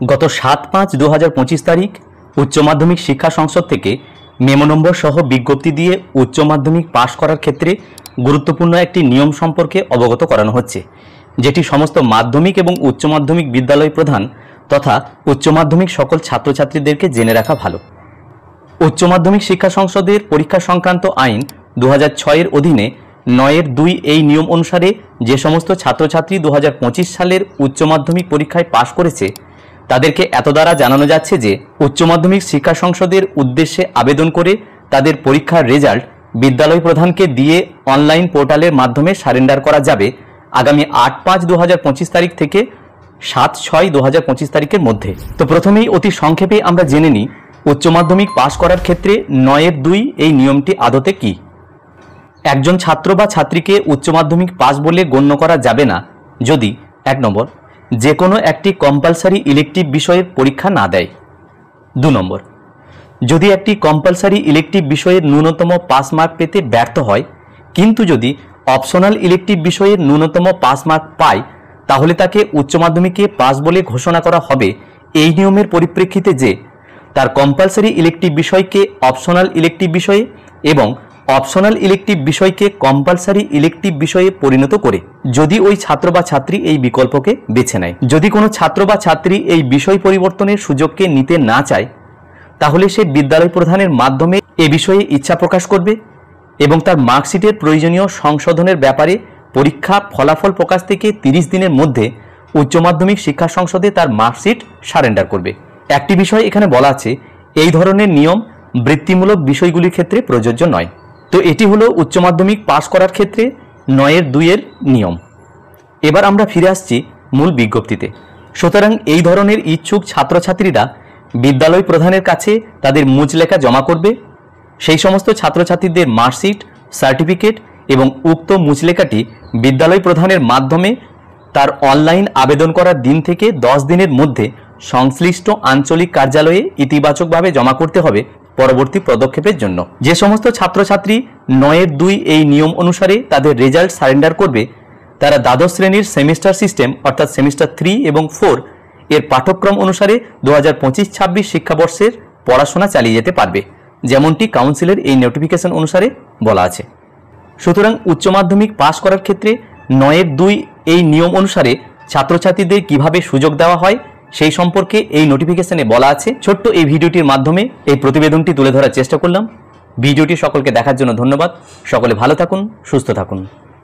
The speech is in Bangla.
গত ৭-৫-২০২৫ তারিখ উচ্চ মাধ্যমিক শিক্ষা সংসদ থেকে মেমো নম্বর সহ বিজ্ঞপ্তি দিয়ে উচ্চ মাধ্যমিক পাশ করার ক্ষেত্রে গুরুত্বপূর্ণ একটি নিয়ম সম্পর্কে অবগত করানো হচ্ছে, যেটি সমস্ত মাধ্যমিক এবং উচ্চ মাধ্যমিক বিদ্যালয় প্রধান তথা উচ্চ মাধ্যমিক সকল ছাত্রছাত্রীদেরকে জেনে রাখা ভালো। উচ্চ মাধ্যমিক শিক্ষা সংসদের পরীক্ষা সংক্রান্ত আইন ২০০৬-এর অধীনে ৯-২ এই নিয়ম অনুসারে যে সমস্ত ছাত্রছাত্রী ২০২৫ সালের উচ্চ মাধ্যমিক পরীক্ষায় পাশ করেছে তাদেরকে এত দ্বারা জানানো যাচ্ছে যে উচ্চ মাধ্যমিক শিক্ষা সংসদের উদ্দেশ্যে আবেদন করে তাদের পরীক্ষার রেজাল্ট বিদ্যালয় প্রধানকে দিয়ে অনলাইন পোর্টালের মাধ্যমে সারেন্ডার করা যাবে আগামী ৮-৫-২০২৫ তারিখ থেকে ৭-৬-২০২৫ তারিখের মধ্যে। তো প্রথমেই অতি সংক্ষেপে আমরা জেনে নিই উচ্চ মাধ্যমিক পাশ করার ক্ষেত্রে ৯-২ এই নিয়মটি আদতে কি। একজন ছাত্র বা ছাত্রীকে উচ্চ মাধ্যমিক পাস বলে গণ্য করা যাবে না যদি ১ নম্বর যে কোনো একটি কম্পালসারি ইলেকটিভ বিষয়ের পরীক্ষা না দেয়, ২ নম্বর যদি একটি কম্পালসারি ইলেকটিভ বিষয়ের ন্যূনতম পাস মার্ক পেতে ব্যর্থ হয় কিন্তু যদি অপশনাল ইলেকটিভ বিষয়ের ন্যূনতম পাস মার্ক পায় তাহলে তাকে উচ্চ মাধ্যমিকে পাস বলে ঘোষণা করা হবে এই নিয়মের পরিপ্রেক্ষিতে যে তার কম্পালসারি ইলেকটিভ বিষয়কে অপশনাল ইলেকটিভ বিষয়ে এবং অপশনাল ইলেকটিভ বিষয়কে কম্পালসারি ইলেকটিভ বিষয়ে পরিণত করে, যদি ওই ছাত্র বা ছাত্রী এই বিকল্পকে বেছে নেয়। যদি কোনো ছাত্র বা ছাত্রী এই বিষয় পরিবর্তনের সুযোগকে নিতে না চায় তাহলে সে বিদ্যালয় প্রধানের মাধ্যমে এ বিষয়ে ইচ্ছা প্রকাশ করবে এবং তার মার্কশিটের প্রয়োজনীয় সংশোধনের ব্যাপারে পরীক্ষা ফলাফল প্রকাশ থেকে ৩০ দিনের মধ্যে উচ্চ মাধ্যমিক শিক্ষা সংসদে তার মার্কশিট সারেন্ডার করবে। একটি বিষয় এখানে বলা আছে, এই ধরনের নিয়ম বৃত্তিমূলক বিষয়গুলির ক্ষেত্রে প্রযোজ্য নয়। তো এটি হলো উচ্চ মাধ্যমিক পাশ করার ক্ষেত্রে ৯-২ নিয়ম। এবার আমরা ফিরে আসছি মূল বিজ্ঞপ্তিতে। সুতরাং এই ধরনের ইচ্ছুক ছাত্রছাত্রীরা বিদ্যালয় প্রধানের কাছে তাদের মুচলেখা জমা করবে। সেই সমস্ত ছাত্রছাত্রীদের মার্কশিট, সার্টিফিকেট এবং উক্ত মুচলেখাটি বিদ্যালয় প্রধানের মাধ্যমে তার অনলাইন আবেদন করার দিন থেকে ১০ দিনের মধ্যে সংশ্লিষ্ট আঞ্চলিক কার্যালয়ে ইতিবাচকভাবে জমা করতে হবে পরবর্তী পদক্ষেপের জন্য। যে সমস্ত ছাত্রছাত্রী ৯-২ এই নিয়ম অনুসারে তাদের রেজাল্ট সারেন্ডার করবে তারা দ্বাদশ শ্রেণীর সেমিস্টার সিস্টেম অর্থাৎ সেমিস্টার 3 এবং 4 এর পাঠ্যক্রম অনুসারে ২০২৫-২৬ শিক্ষাবর্ষের পড়াশোনা চালিয়ে যেতে পারবে, যেমনটি কাউন্সিলের এই নোটিফিকেশন অনুসারে বলা আছে। সুতরাং উচ্চ মাধ্যমিক পাশ করার ক্ষেত্রে ৯-২ এই নিয়ম অনুসারে ছাত্রছাত্রীদের কিভাবে সুযোগ দেওয়া হয় সেই সম্পর্কে এই নোটিফিকেশনে বলা আছে। ছোট্ট এই ভিডিওটির মাধ্যমে এই প্রতিবেদনটি তুলে ধরার চেষ্টা করলাম। ভিডিওটি সকলকে দেখার জন্য ধন্যবাদ। সকলে ভালো থাকুন, সুস্থ থাকুন।